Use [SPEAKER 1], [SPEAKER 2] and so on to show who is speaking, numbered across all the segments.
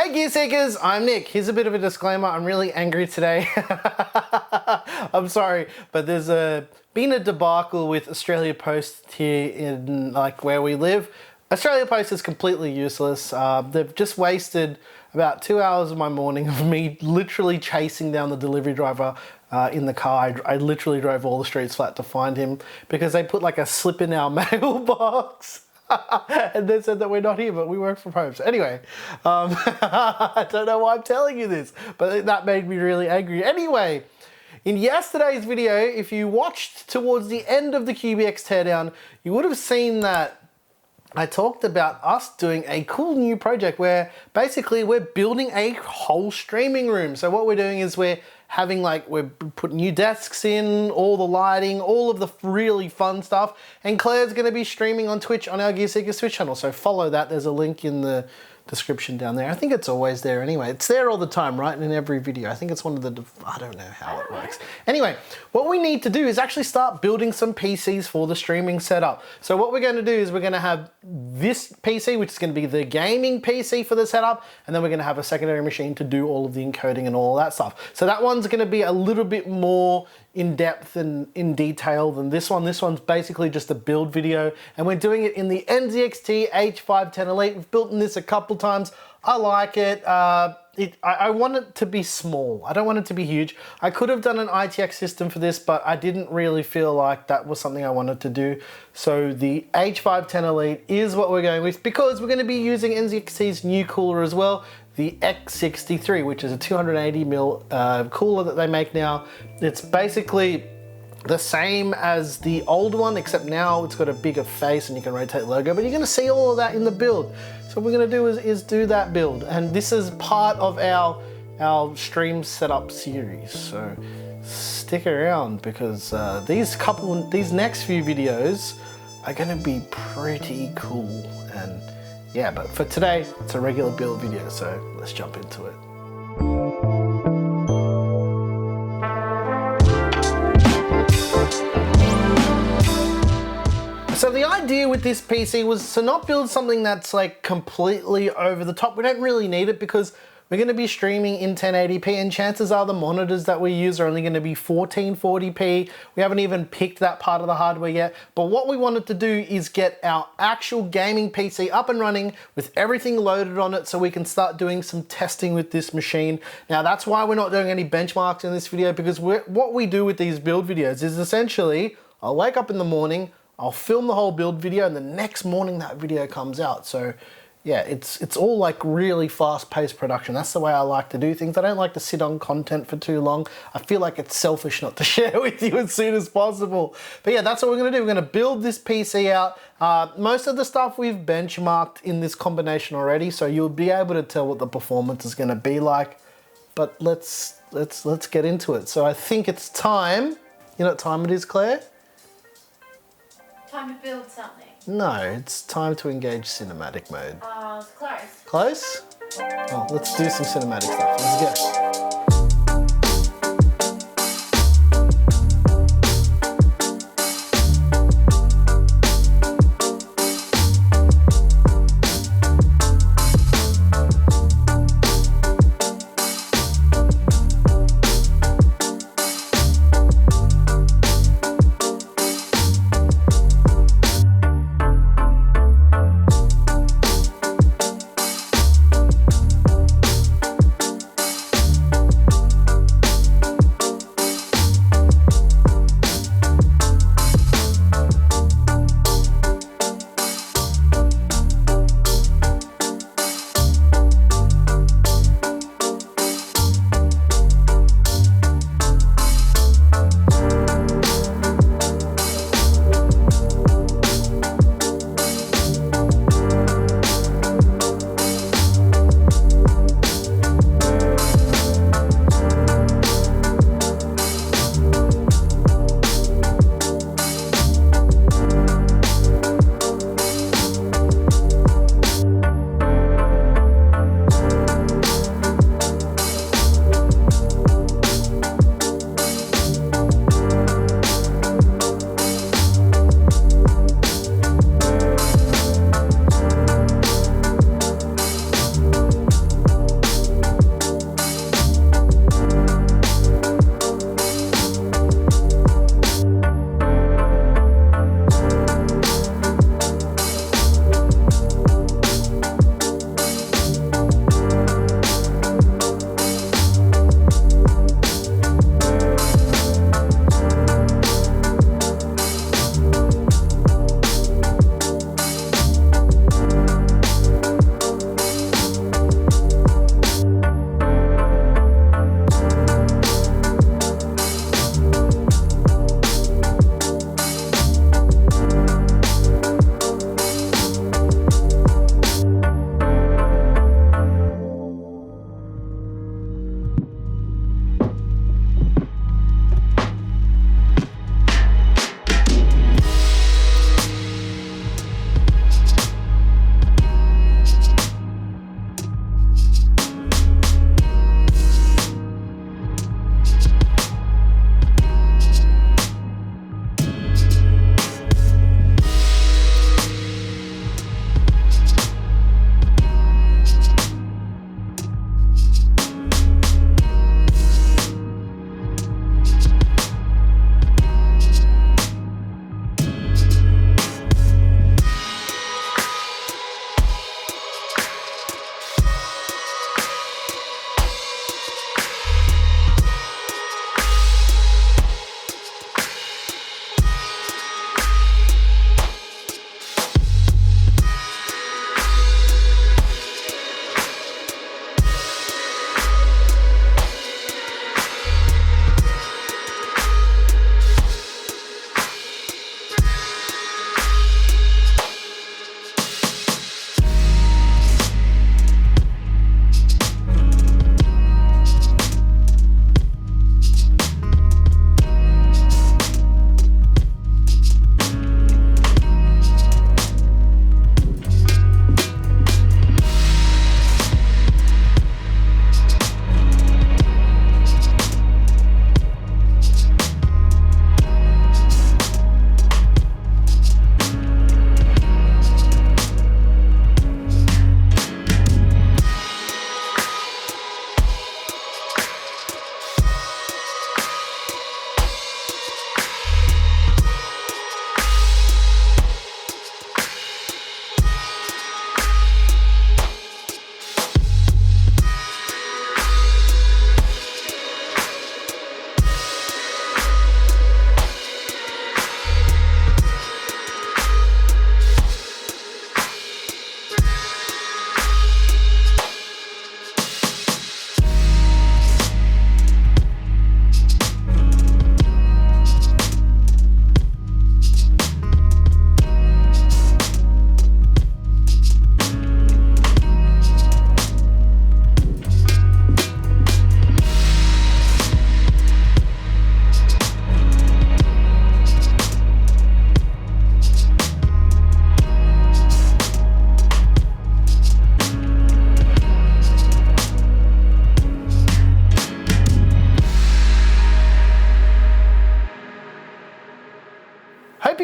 [SPEAKER 1] Hey Gear Seekers, I'm Nick. Here's a bit of a disclaimer. I'm really angry today. I'm sorry, but there's been a debacle with Australia Post here in where we live. Australia Post is completely useless. They've just wasted about 2 hours of my morning of me literally chasing down the delivery driver in the car. I literally drove all the streets flat to find him because they put like a slip in our mailbox. And they said that we're not here, but we work from home. So anyway, I don't know why I'm telling you this, but that made me really angry. Anyway, in yesterday's video, if you watched towards the end of the QBX teardown, you would have seen that I talked about us doing a cool new project where basically we're building a whole streaming room. So what we're doing is we're putting new desks in, all the lighting, all of the really fun stuff. And Claire's gonna be streaming on Twitch on our Gear Seekers Twitch channel. So follow that, there's a link in the description down there. I think it's always there anyway. It's there all the time, right? In every video. I think it's one of the, I don't know how it works. Anyway, what we need to do is actually start building some PCs for the streaming setup. So what we're gonna do is we're gonna have this PC, which is gonna be the gaming PC for the setup, and then we're gonna have a secondary machine to do all of the encoding and all that stuff. So that one's gonna be a little bit more in depth and in detail than this one. This one's basically just a build video, and we're doing it in the NZXT H510 Elite. We've built in this a couple times. I like it. I want it to be small. I don't want it to be huge. I could have done an ITX system for this, but I didn't really feel like that was something I wanted to do. So the H510 Elite is what we're going with because we're going to be using NZXT's new cooler as well, the X63, which is a 280mm cooler that they make now. It's basically the same as the old one, except now it's got a bigger face and you can rotate the logo, but you're gonna see all of that in the build. So what we're gonna do is do that build. And this is part of our stream setup series. So stick around because these next few videos are gonna be pretty cool. And yeah, but for today, it's a regular build video, so let's jump into it. So the idea with this PC was to not build something that's like completely over the top. We don't really need it because we're going to be streaming in 1080p, and chances are the monitors that we use are only going to be 1440p. We haven't even picked that part of the hardware yet, but what we wanted to do is get our actual gaming PC up and running with everything loaded on it so we can start doing some testing with this machine. Now that's why we're not doing any benchmarks in this video, because what we do with these build videos is essentially I'll wake up in the morning, I'll film the whole build video, and the next morning that video comes out. So yeah, it's all like really fast-paced production. That's the way I like to do things. I don't like to sit on content for too long. I feel like it's selfish not to share with you as soon as possible. But yeah, that's what we're gonna do. We're gonna build this PC out. Most of the stuff we've benchmarked in this combination already, so you'll be able to tell what the performance is gonna be like. But let's get into it. So I think it's time. You know what time it is, Claire?
[SPEAKER 2] Time to build something.
[SPEAKER 1] No, it's time to engage cinematic mode.
[SPEAKER 2] It's close.
[SPEAKER 1] Close? Oh, let's do some cinematic stuff. Let's go.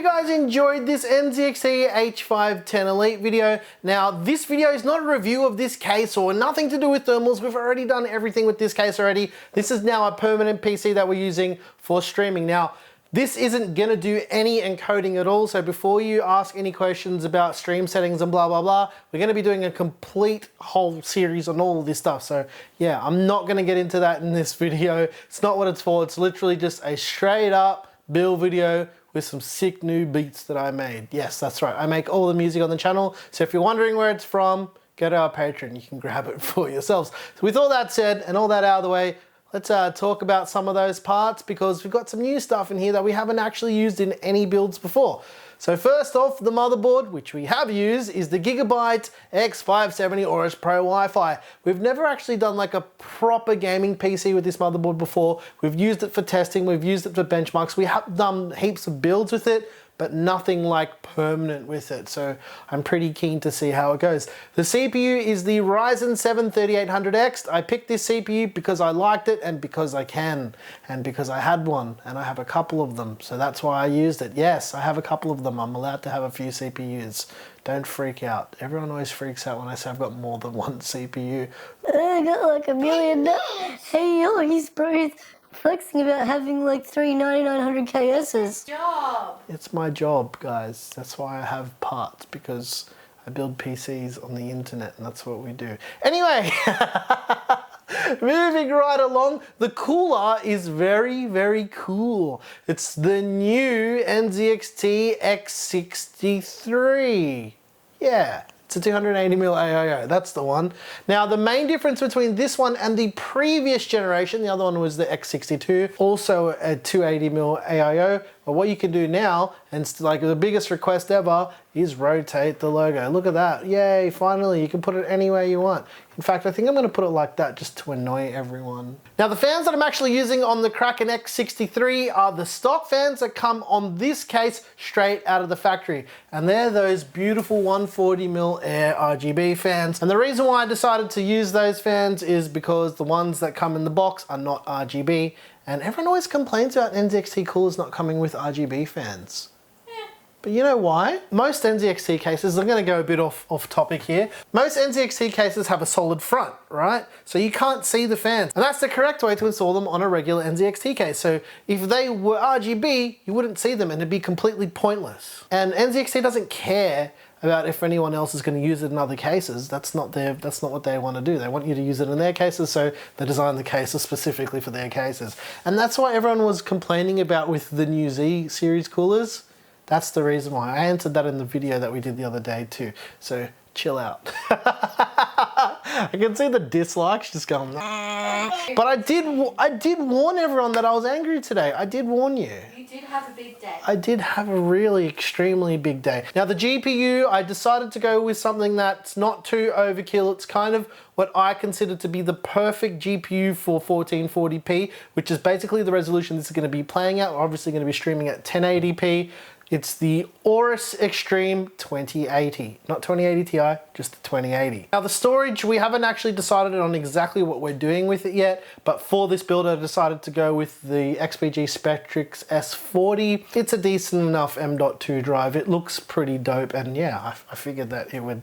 [SPEAKER 1] guys enjoyed this NZXT H510 Elite video. Now, this video is not a review of this case or nothing to do with thermals. We've already done everything with this case already. This is now a permanent PC that we're using for streaming. Now, this isn't gonna do any encoding at all, so before you ask any questions about stream settings and blah, blah, blah, we're gonna be doing a complete whole series on all of this stuff. So yeah, I'm not gonna get into that in this video. It's not what it's for. It's literally just a straight up build video with some sick new beats that I made. Yes, that's right. I make all the music on the channel. So if you're wondering where it's from, go to our Patreon. You can grab it for yourselves. So with all that said and all that out of the way, let's talk about some of those parts because we've got some new stuff in here that we haven't actually used in any builds before. So first off, the motherboard, which we have used, is the Gigabyte X570 Aorus Pro Wi-Fi. We've never actually done like a proper gaming PC with this motherboard before. We've used it for testing, we've used it for benchmarks, we have done heaps of builds with it, but nothing like permanent with it. So I'm pretty keen to see how it goes. The CPU is the Ryzen 7 3800X. I picked this CPU because I liked it and because I can, and because I had one and I have a couple of them. So that's why I used it. Yes, I have a couple of them. I'm allowed to have a few CPUs. Don't freak out. Everyone always freaks out when I say I've got more than one CPU.
[SPEAKER 2] I got like $1 million. Hey, yo, he's flexing about having like 9900 KSs.
[SPEAKER 3] Job.
[SPEAKER 1] It's my job, guys. That's why I have parts, because I build PCs on the internet and that's what we do. Anyway, moving right along, the cooler is very, very cool. It's the new NZXT X63. Yeah. It's a 280mm AIO, that's the one. Now the main difference between this one and the previous generation, the other one was the X62, also a 280mm AIO, but what you can do now, and it's like the biggest request ever, is rotate the logo. Look at that, yay, finally, you can put it anywhere you want. In fact, I think I'm gonna put it like that just to annoy everyone. Now the fans that I'm actually using on the Kraken X63 are the stock fans that come on this case straight out of the factory. And they're those beautiful 140mm Air RGB fans. And the reason why I decided to use those fans is because the ones that come in the box are not RGB. And everyone always complains about NZXT coolers not coming with RGB fans. But you know why? Most NZXT cases, I'm gonna go a bit off topic here. Most NZXT cases have a solid front, right? So you can't see the fans. And that's the correct way to install them on a regular NZXT case. So if they were RGB, you wouldn't see them and it'd be completely pointless. And NZXT doesn't care about if anyone else is going to use it in other cases. That's not what they want to do. They want you to use it in their cases, so they design the cases specifically for their cases. And that's what everyone was complaining about with the new Z series coolers. That's the reason why. I answered that in the video that we did the other day too. So chill out. I can see the dislikes just going. But I did warn everyone that I was angry today. I did warn you.
[SPEAKER 3] You did have a big day.
[SPEAKER 1] I did have a really extremely big day. Now the GPU, I decided to go with something that's not too overkill. It's kind of what I consider to be the perfect GPU for 1440p, which is basically the resolution this is going to be playing at. We're obviously going to be streaming at 1080p. It's the Aorus Extreme 2080, not 2080 Ti, just the 2080. Now the storage, we haven't actually decided on exactly what we're doing with it yet, but for this build I decided to go with the XPG Spectrix S40. It's a decent enough M.2 drive. It looks pretty dope, and yeah, I figured that it would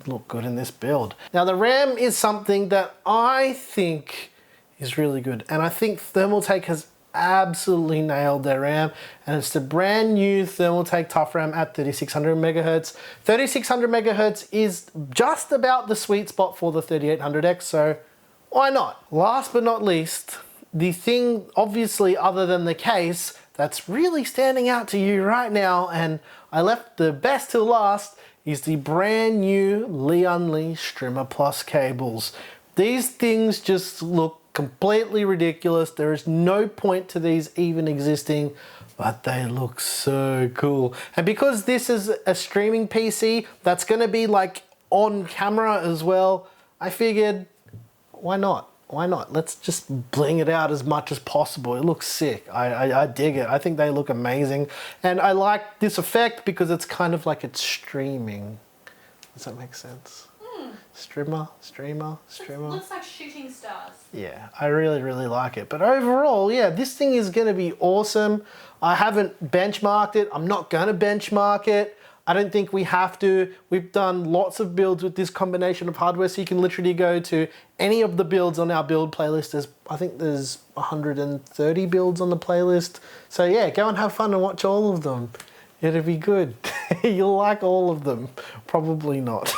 [SPEAKER 1] look good in this build. Now the RAM is something that I think is really good, and I think Thermaltake has absolutely nailed their RAM, and it's the brand new Thermaltake Tough RAM at 3600 megahertz. 3600 megahertz is just about the sweet spot for the 3800X, so why not? Last but not least, the thing obviously other than the case that's really standing out to you right now, and I left the best till last, is the brand new Lian Li Streamer Plus cables. These things just look completely ridiculous. There is no point to these even existing, but they look so cool. And because this is a streaming PC that's gonna be like on camera as well, I figured, why not? Why not? Let's just bling it out as much as possible. It looks sick. I dig it. I think they look amazing. And I like this effect because it's kind of like it's streaming. Does that make sense? streamer.
[SPEAKER 3] Looks like shooting stars.
[SPEAKER 1] Yeah, I really, really like it. But overall, yeah, this thing is going to be awesome. I haven't benchmarked it. I'm not going to benchmark it. I don't think we have to. We've done lots of builds with this combination of hardware, so you can literally go to any of the builds on our build playlist. I think there's 130 builds on the playlist. So yeah, go and have fun and watch all of them. It'll be good. You'll like all of them. Probably not.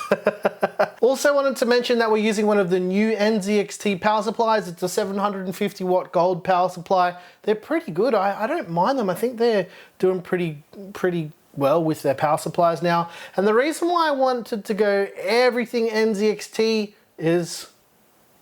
[SPEAKER 1] Also wanted to mention that we're using one of the new NZXT power supplies. It's a 750 watt gold power supply. They're pretty good. I don't mind them. I think they're doing pretty well with their power supplies now. And the reason why I wanted to go everything NZXT is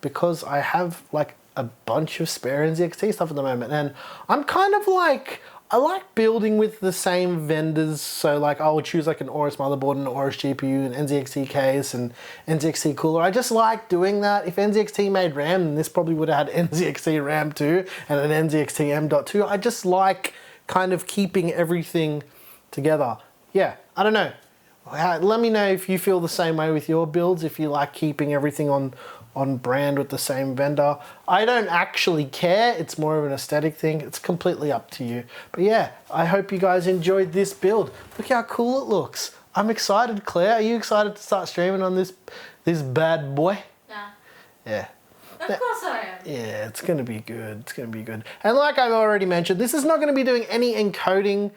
[SPEAKER 1] because I have like a bunch of spare NZXT stuff at the moment. And I'm kind of like, I like building with the same vendors. So like I would choose like an Aorus motherboard and an Aorus GPU and NZXT case and NZXT cooler. I just like doing that. If NZXT made RAM, then this probably would have had NZXT RAM 2 and an NZXT M.2. I just like kind of keeping everything together. Yeah, I don't know. Let me know if you feel the same way with your builds, if you like keeping everything on brand with the same vendor. I don't actually care. It's more of an aesthetic thing. It's completely up to you. But yeah, I hope you guys enjoyed this build. Look how cool it looks. I'm excited, Claire. Are you excited to start streaming on this bad boy?
[SPEAKER 3] Nah.
[SPEAKER 1] Yeah.
[SPEAKER 3] Of course I am.
[SPEAKER 1] Yeah, it's going to be good. It's going to be good. And like I've already mentioned, this is not going to be doing any encoding.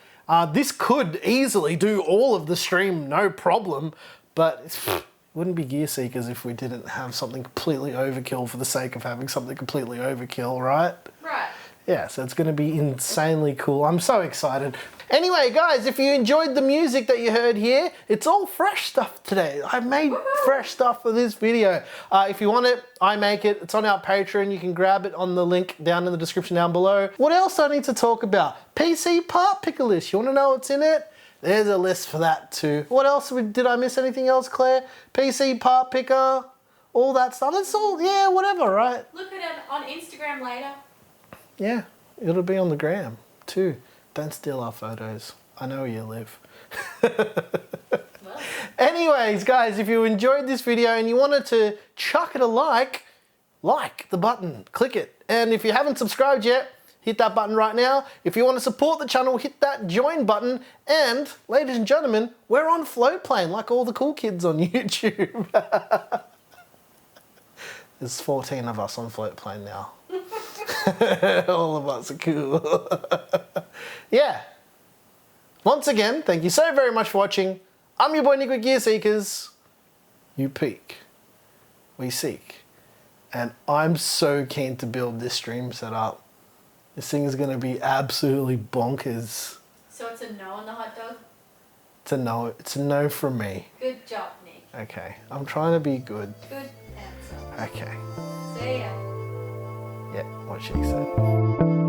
[SPEAKER 1] This could easily do all of the stream, no problem, but it wouldn't be Gear Seekers if we didn't have something completely overkill for the sake of having something completely overkill, right?
[SPEAKER 3] Right.
[SPEAKER 1] Yeah, so it's going to be insanely cool. I'm so excited. Anyway, guys, if you enjoyed the music that you heard here, it's all fresh stuff today. I made fresh stuff for this video. If you want it, I make it. It's on our Patreon. You can grab it on the link down in the description down below. What else do I need to talk about? PC part picker list. You want to know what's in it? There's a list for that too. What else? Did I miss anything else, Claire? PC part picker, all that stuff. That's all, yeah, whatever, right?
[SPEAKER 3] Look at it on Instagram later.
[SPEAKER 1] Yeah, it'll be on the gram too. Don't steal our photos. I know where you live.
[SPEAKER 3] Well.
[SPEAKER 1] Anyways, guys, if you enjoyed this video and you wanted to chuck it a like the button, click it. And if you haven't subscribed yet, hit that button right now. If you want to support the channel, hit that join button. And ladies and gentlemen, we're on FLOATPLANE like all the cool kids on YouTube. There's 14 of us on FLOATPLANE now. All of us are cool. Yeah. Once again, thank you so very much for watching. I'm your boy Nick with Gear Seekers. You peek, we seek. And I'm so keen to build this stream setup. This thing is going to be absolutely bonkers.
[SPEAKER 3] So it's a no on the hot dog?
[SPEAKER 1] It's a no. It's a no from me.
[SPEAKER 3] Good job, Nick.
[SPEAKER 1] Okay. I'm trying to be good.
[SPEAKER 3] Good answer.
[SPEAKER 1] Okay.
[SPEAKER 3] See ya.
[SPEAKER 1] Yeah, what she said.